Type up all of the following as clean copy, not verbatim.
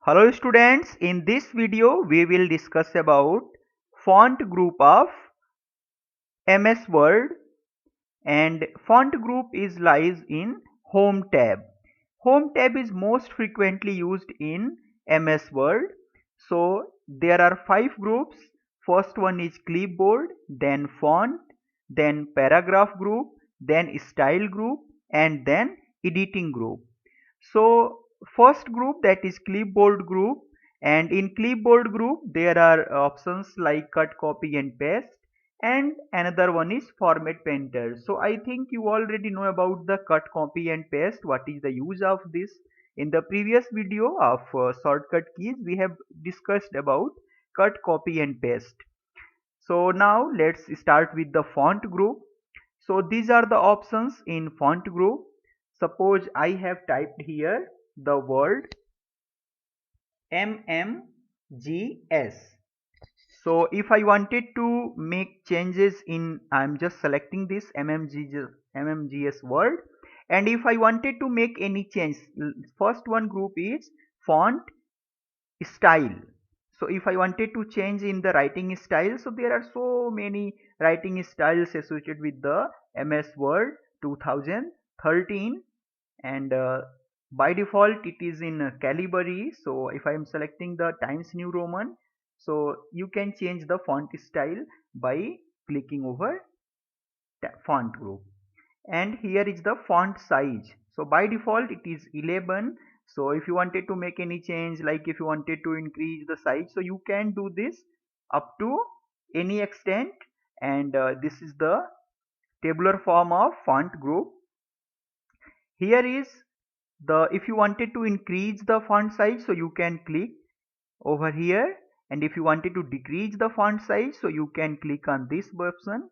Hello students, in this video we will discuss about font group of MS Word, and font group is lies in Home tab. Home tab is most frequently used in MS Word. So there are 5 groups. First one is clipboard, then font, then paragraph group, then style group, and then editing group. So first group, that is clipboard group, and in clipboard group there are options like cut, copy and paste, and another one is format painter. So I think you already know about the cut, copy and paste. What is the use of this? In the previous video of shortcut keys we have discussed about cut, copy and paste. So now let's start with the font group. So these are the options in font group. Suppose I have typed here the word MMGS. So if I wanted to make changes in, I'm just selecting this MMGS word, and if I wanted to make any change, first one group is font style. So if I wanted to change in the writing style, so there are so many writing styles associated with the MS Word 2013, and by default it is in Calibri. So if I am selecting the Times New Roman, so you can change the font style by clicking over font group. And here is the font size. So by default it is 11. So if you wanted to make any change, like if you wanted to increase the size, so you can do this up to any extent. And this is the tabular form of font group. Here is the, if you wanted to increase the font size, so you can click over here, and if you wanted to decrease the font size, so you can click on this option.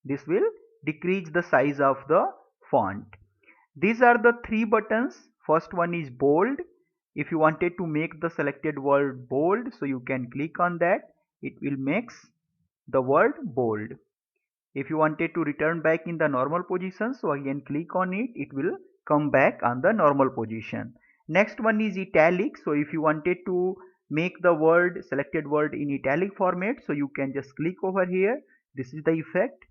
This will decrease the size of the font. These are the 3 buttons. First one is bold. If you wanted to make the selected word bold, so you can click on that. It will make the word bold. If you wanted to return back in the normal position, so again click on it, it will come back on the normal position. Next one is italic. So if you wanted to make the word, selected word in italic format, so you can just click over here. This is the effect.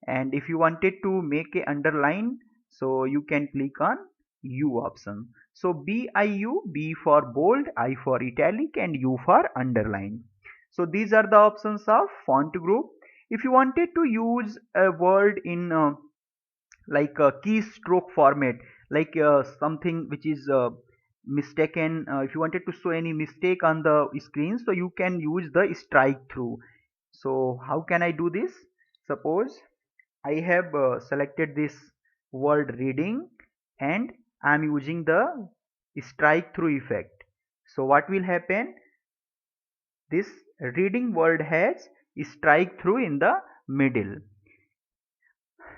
And if you wanted to make a underline, so you can click on U option. So BIU, B for bold, I for italic, and U for underline. So these are the options of font group. If you wanted to use a word in like a keystroke format, like something which is mistaken, if you wanted to show any mistake on the screen, so you can use the strike through. So how can I do this? Suppose I have selected this word reading, and I am using the strike through effect. So what will happen? This reading word has strike through in the middle.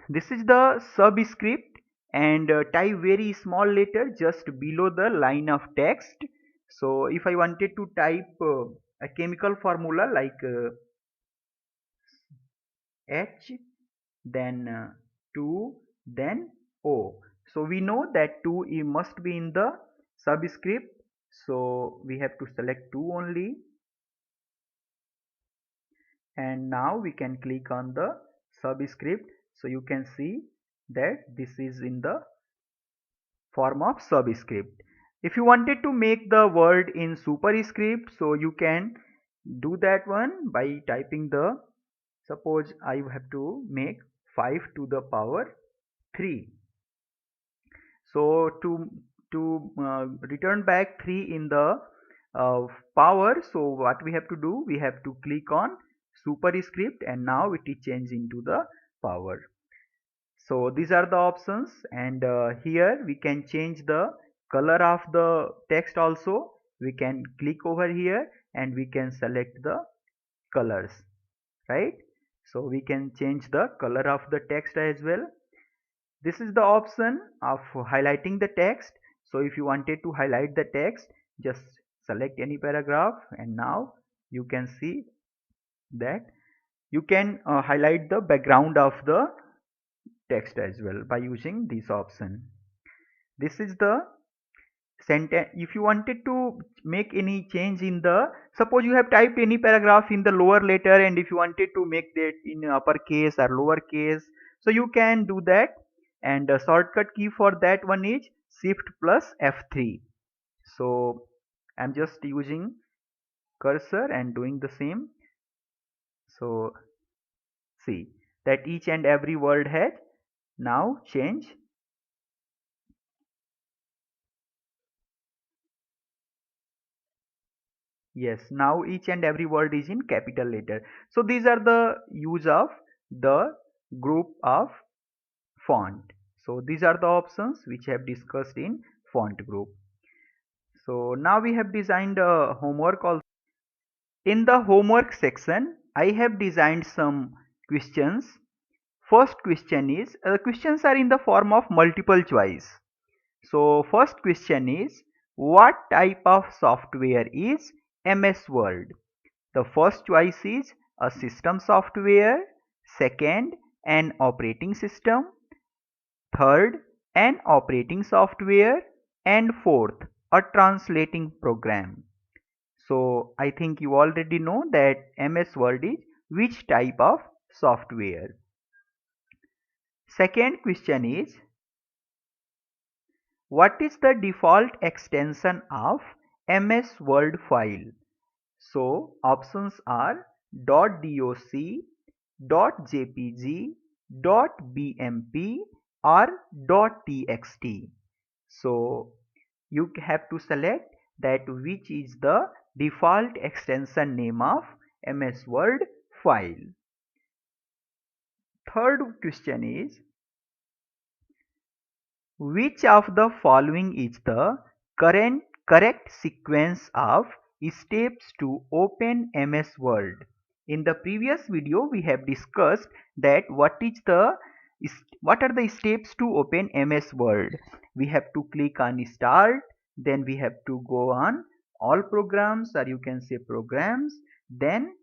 This is the subscript, and type very small letter just below the line of text. So if I wanted to type a chemical formula like H, then 2, then O. So we know that 2 must be in the subscript, so we have to select 2 only, and now we can click on the subscript. So you can see that this is in the form of subscript. If you wanted to make the word in superscript, so you can do that one by typing the, suppose I have to make 5 to the power 3. So to return back 3 in the power, so what we have to do, we have to click on superscript, and now it is changed into the power. So these are the options, and here we can change the color of the text also. We can click over here and we can select the colors, right? So we can change the color of the text as well. This is the option of highlighting the text. So if you wanted to highlight the text, just select any paragraph, and now you can see that you can highlight the background of the text as well by using this option. This is the sentence, if you wanted to make any change in the, suppose you have typed any paragraph in the lower letter, and if you wanted to make that in uppercase or lower case, so you can do that. And the shortcut key for that one is shift plus F3. So I'm just using cursor and doing the same. So see that each and every word has now changed. Yes, now each and every word is in capital letter. So these are the use of the group of font. So these are the options which have discussed in font group. So now we have designed a homework also. In the homework section, I have designed some questions. First question is, questions are in the form of multiple choice. So first question is, what type of software is MS Word? The first choice is a system software, second an operating system, third an operating software, and fourth a translating program. So I think you already know that MS Word is which type of software. Second question is, what is the default extension of MS Word file? So options are .doc, .jpg, .bmp or .txt. So you have to select that which is the default extension name of MS Word file. Third question is, which of the following is the correct sequence of steps to open MS Word? In the previous video, we have discussed that what are the steps to open MS Word. We have to click on Start, then we have to go on All Programs, or you can say Programs, then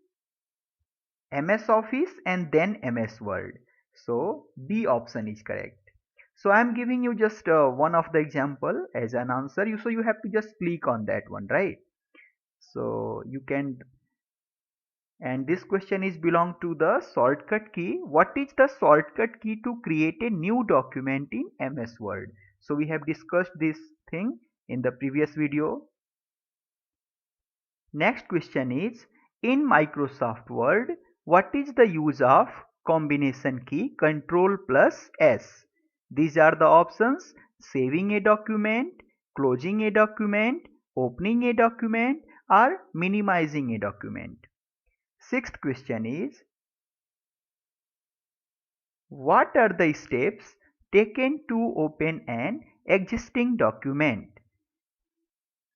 MS Office, and then MS Word. So B option is correct. So I'm giving you just one of the example as an answer. So you have to just click on that one, right? So you can, and this question is belong to the shortcut key. What is the shortcut key to create a new document in MS Word? So we have discussed this thing in the previous video. Next question is, in Microsoft Word, what is the use of combination key Control plus S? These are the options: saving a document, closing a document, opening a document, or minimizing a document. Sixth question is, what are the steps taken to open an existing document?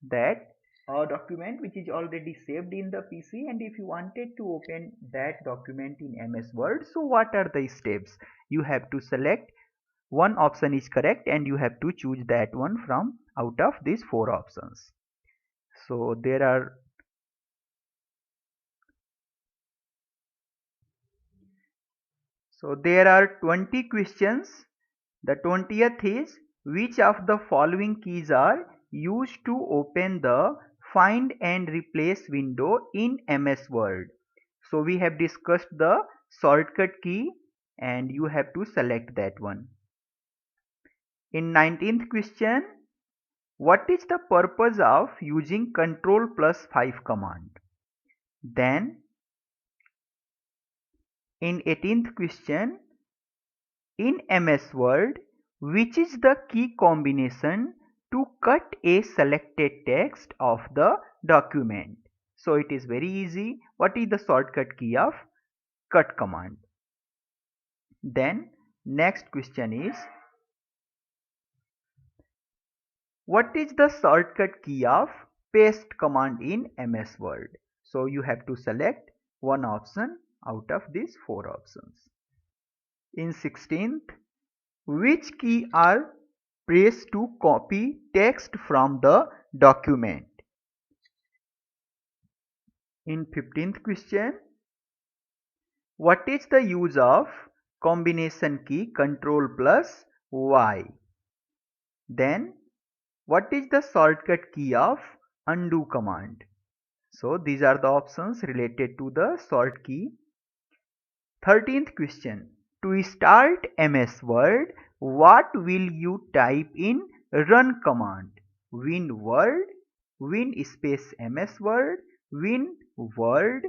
That a document which is already saved in the PC, and if you wanted to open that document in MS Word, so what are the steps? You have to select one option is correct, and you have to choose that one from out of these four options. So there are So there are 20 questions. The 20th is, which of the following keys are used to open the Find and Replace window in MS Word? So we have discussed the shortcut key, and you have to select that one. In 19th question, what is the purpose of using Ctrl plus 5 command? Then in 18th question, in MS Word, which is the key combination to cut a selected text of the document? So it is very easy. What is the shortcut key of cut command? Then next question is, what is the shortcut key of paste command in MS Word? So you have to select one option out of these four options. In 16th, which key are pressed to copy text from the document? In 15th question, what is the use of combination key Ctrl plus Y? Then What is the shortcut key of undo command? So these are the options related to the short key. 13th question. To start MS Word, what will you type in run command? Win word, win space MS Word, win word,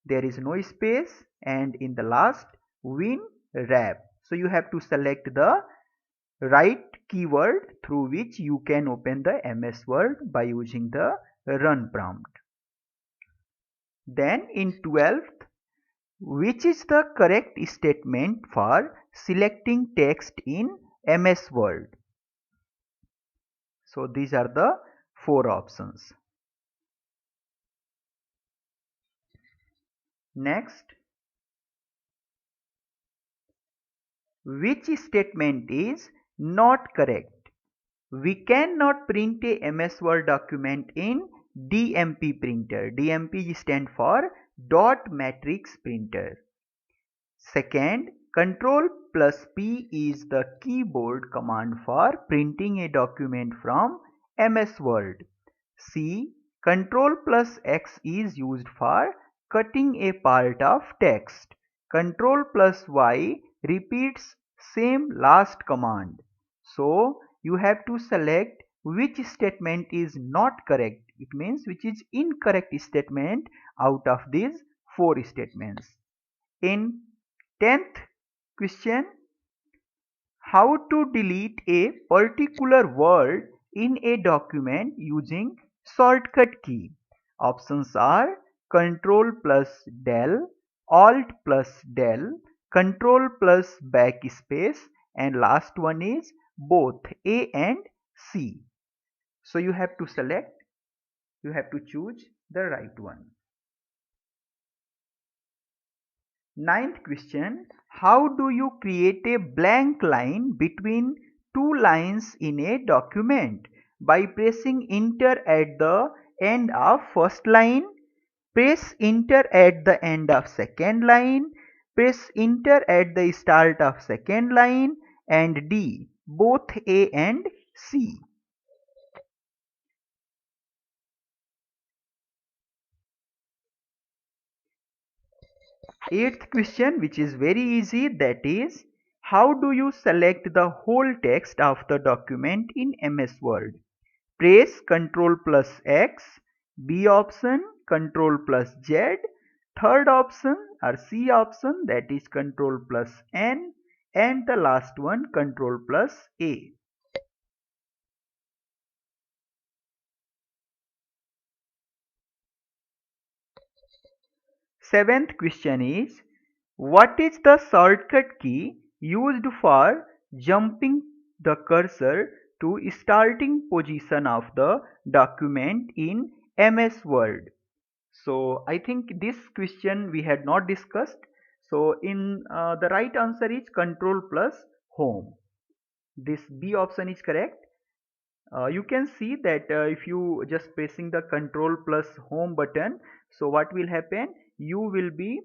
there is no space, and in the last win wrap. So you have to select the right keyword through which you can open the MS Word by using the run prompt. Then in 12th, which is the correct statement for selecting text in MS Word? So these are the four options. Next, which statement is not correct? We cannot print a MS Word document in DMP printer. DMP stands for dot matrix printer. Second, Ctrl plus P is the keyboard command for printing a document from MS Word. C. Ctrl plus X is used for cutting a part of text. Ctrl plus Y repeats same last command. So you have to select which statement is not correct. It means which is incorrect statement out of these four statements. In 10th question, how to delete a particular word in a document using shortcut key? Options are Ctrl plus del, Alt plus del, Ctrl plus backspace, and last one is both A and C. So you have to select, you have to choose the right one. 9th question, how do you create a blank line between two lines in a document? By pressing enter at the end of first line, press enter at the end of second line, press enter at the start of second line, and D, both A and C. 8th question, which is very easy, that is, how do you select the whole text of the document in MS Word? Press Ctrl plus X, B option, Ctrl plus Z, third option or C option, that is Ctrl plus N, and the last one Ctrl plus A. 7th question is, what is the shortcut key used for jumping the cursor to starting position of the document in MS Word? So I think this question we had not discussed. So in the right answer is Control plus Home. This B option is correct. You can see that if you just pressing the Control plus Home button, so what will happen? You will be,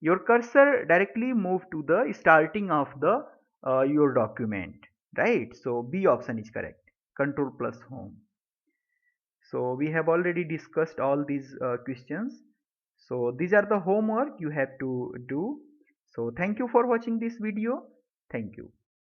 your cursor directly move to the starting of the your document, right? So B option is correct. Control plus Home. So we have already discussed all these questions. So these are the homework you have to do. So thank you for watching this video. Thank you.